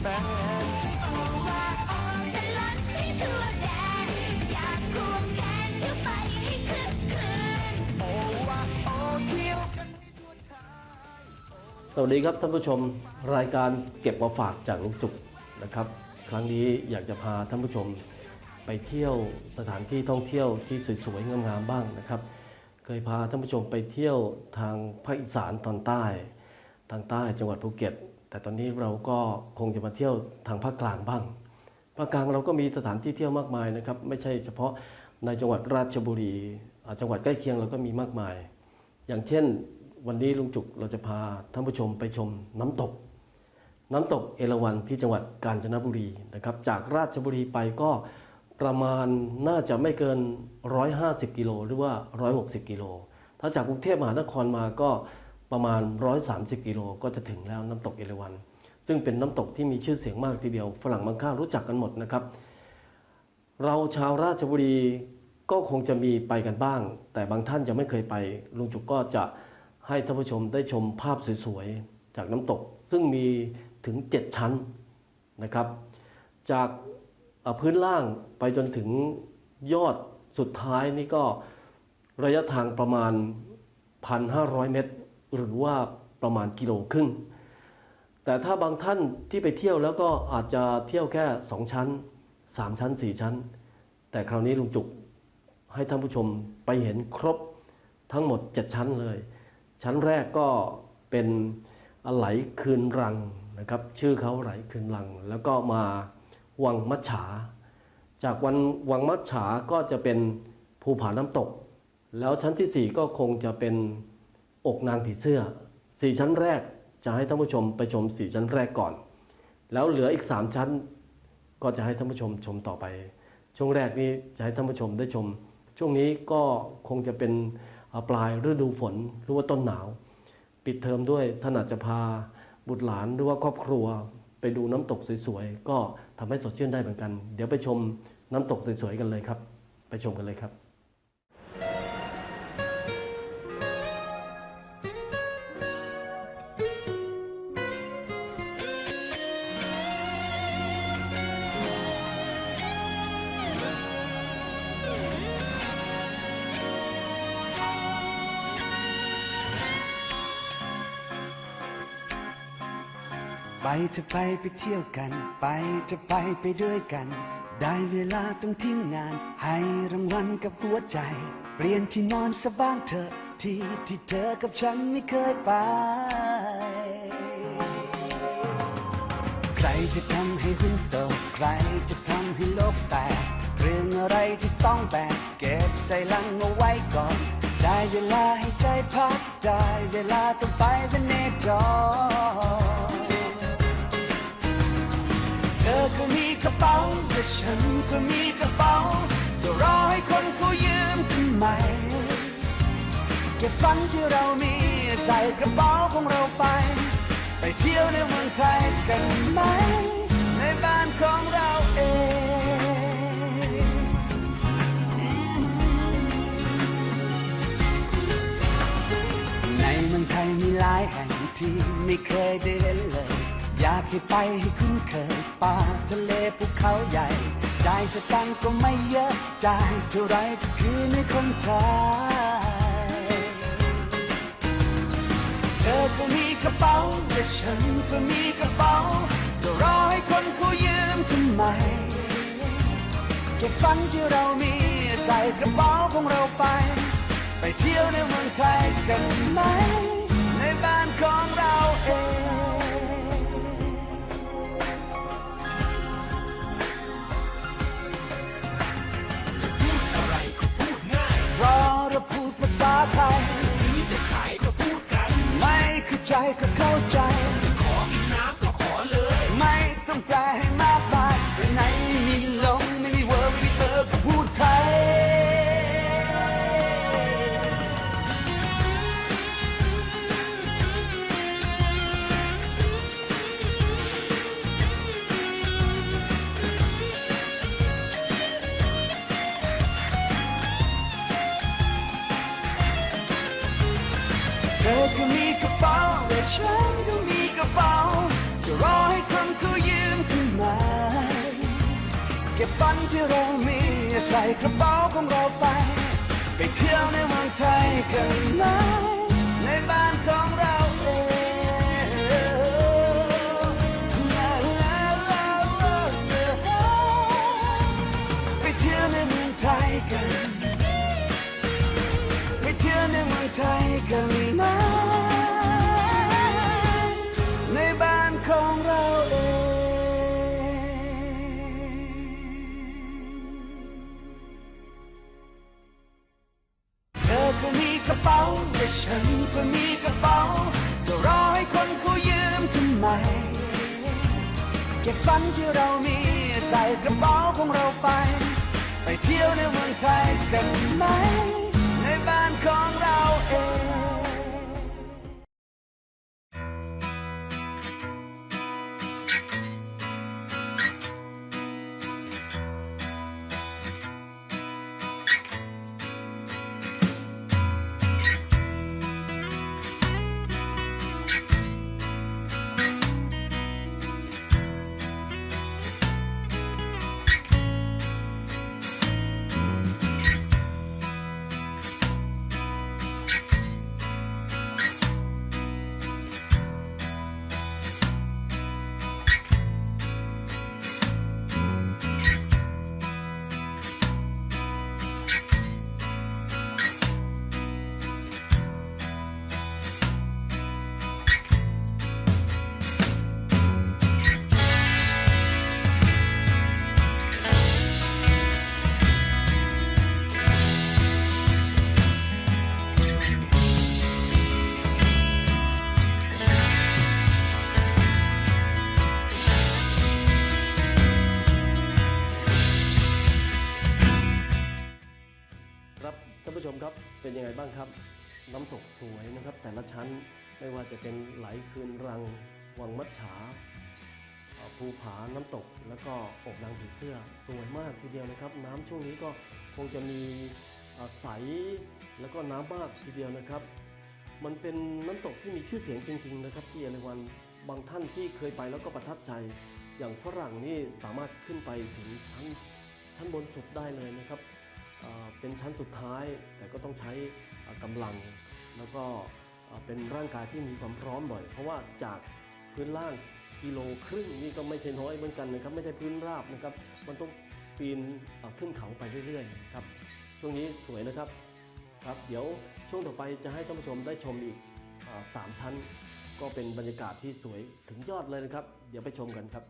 แฟนโอ้ว่าโอ้จะล้นให้ทั่วแดนอยากควงแขนเที่ยวไปให้คลึกคลืนโอ้ว่าโอ้เที่ยวกันให้ทั่วไทยสวัสดีครับท่านผู้ชมรายการเก็บมาฝากจากลุงจุกนะครับครั้งนี้อยากจะพาท่านผู้ชมไปเที่ยวสถานที่ท่องเที่ยวที่สวยๆงามๆบ้างนะครับเคยพาท่านผู้ชมไปเที่ยวทางภาคอีสานตอนใต้ทางใต้จังหวัดภูเก็ตแต่ตอนนี้เราก็คงจะมาเที่ยวทางภาคกลางบ้างภาคกลางเราก็มีสถานที่เที่ยวมากมายนะครับไม่ใช่เฉพาะในจังหวัดราชบุรีจังหวัดใกล้เคียงเราก็มีมากมายอย่างเช่นวันนี้ลุงจุกเราจะพาท่านผู้ชมไปชมน้ำตกเอราวัณที่จังหวัดกาญจนบุรีนะครับจากราชบุรีไปก็ประมาณน่าจะไม่เกิน150กิโลหรือว่า160กิโลถ้าจากกรุงเทพมหานครมาก็ประมาณ130กิโลก็จะถึงแล้วน้ำตกเอราวัณซึ่งเป็นน้ำตกที่มีชื่อเสียงมากทีเดียวฝรั่งบางข้างรู้จักกันหมดนะครับเราชาวราชบุรีก็คงจะมีไปกันบ้างแต่บางท่านยังไม่เคยไปลุงจุกก็จะให้ท่านผู้ชมได้ชมภาพสวยๆจากน้ำตกซึ่งมีถึง7ชั้นนะครับจากพื้นล่างไปจนถึงยอดสุดท้ายนี่ก็ระยะทางประมาณ 1,500 เมตรหรือว่าประมาณกิโลครึ่งแต่ถ้าบางท่านที่ไปเที่ยวแล้วก็อาจจะเที่ยวแค่2ชั้น3ชั้น4ชั้นแต่คราวนี้ลุงจุกให้ท่านผู้ชมไปเห็นครบทั้งหมด7ชั้นเลยชั้นแรกก็เป็นไหลคืนรังนะครับชื่อเขาไหลคืนรังแล้วก็มาวังมัจฉาจากวังมัจฉาก็จะเป็นภูผาน้ำตกแล้วชั้นที่4ก็คงจะเป็นอกนางผีเสื้อ4ชั้นแรกจะให้ท่านผู้ชมไปชม4ชั้นแรกก่อนแล้วเหลืออีก3ชั้นก็จะให้ท่านผู้ชมชมต่อไปช่วงแรกนี้จะให้ท่านผู้ชมได้ชมช่วงนี้ก็คงจะเป็นปลายฤดูฝนหรือว่าต้นหนาวปิดเทอมด้วยท่านอาจจะพาบุตรหลานหรือว่าครอบครัวไปดูน้ำตกสวยๆก็ทำให้สดชื่นได้เหมือนกันเดี๋ยวไปชมน้ำตกสวยๆกันเลยครับไปชมกันเลยครับไปจะไปเที่ยวกันไปจะไปด้วยกันได้เวลาต้องทิ้งงานให้รางวัลกับหัวใจเปลี่ยนที่นอนซะบ้างเถอะที่เธอกับฉันไม่เคยไปใครจะทำให้หุ้นตกใครจะทำให้โลกแตกเรื่องอะไรที่ต้องแบกเก็บใส่ลังเอาไว้ก่อนได้เวลาให้ใจพักได้เวลาต้องไปเป็นเนจรเธอก็มีกระเป๋าแต่ฉันก็มีกระเป๋าจะรอให้คนเขายืมทำไมเก็บฝันที่เรามีใส่กระเป๋าของเราไปเที่ยวในเมืองไทยกันไหมในบ้านของเราเองในเมืองไทยมีหลายแห่งที่ไม่เคยได้เห็นเลยอยากให้ไปให้คุ้นเคยป่าทะเลภูเขาใหญ่จ่ายสตางค์ก็ไม่เยอะจ่ายเท่าไรก็คือในคนไทยเธอก็มีกระเป๋าแต่ฉันก็มีกระเป๋าจะรอให้คนเขายืมทำไมเก็บฝันที่เรามีใส่กระเป๋าของเราไปเที่ยวในเมืองไทยกันไหมในบ้านของเราเองเราพูดภาษาไทยซื้อจะขายก็พูดกันไม่เข้าใจก็เข้าใจจะขอกินน้ำก็ขอเลยไม่ต้องแปลให้มากมายไปไหนไม่มีลงไม่มีเวิร์กไม่มีก็พูดไทย ก็บฝันที่เรามีใส่กระเป๋าของเราไปเที่ยวในเมืองไทยกันไหมในบ้านของเราเองไปเที่ยวในเมืองไทยกันไปเที่ยวในเมืองไทยกันไหมในบ้านของเราเองเธอก็มีกระเป๋าและฉันก็มีกระเป๋าจะรอให้คนเขายืมทำไมเก็บฝันที่เรามีใส่กระเป๋าของเราไปเที่ยวในเมืองไทยกันไหมในบ้านของเราเอง ครับท่านผู้ชมครับเป็นยังไงบ้างครับ น้ำตกสวยนะครับ แต่ละชั้นไม่ว่าจะเป็นไหลคืนรังวังมัจฉาภูผาน้ำตกแล้วก็อกนางผีเสื้อสวยมากทีเดียวนะครับ น้ำช่วงนี้ก็คงจะมีใสแล้วก็น้ำมากทีเดียวนะครับ มันเป็นน้ำตกที่มีชื่อเสียงจริงๆนะครับที่เอราวัณบางท่านที่เคยไปแล้วก็ประทับใจอย่างฝรั่งนี่สามารถขึ้นไปถึงชั้นบนสุดได้เลยนะครับเป็นชั้นสุดท้ายแต่ก็ต้องใช้กำลังแล้วก็เป็นร่างกายที่มีความพร้อมหน่อยเพราะว่าจากพื้นล่าง1.5 กิโลนี่ก็ไม่ใช่น้อยเหมือนกันนะครับไม่ใช่พื้นราบนะครับมันต้องปีนขึ้นเขาไปเรื่อยๆครับช่วงนี้สวยนะครับครับเดี๋ยวช่วงต่อไปจะให้ท่านผู้ชมได้ชมอีก3 ชั้นก็เป็นบรรยากาศที่สวยถึงยอดเลยนะครับเดี๋ยวไปชมกันครับ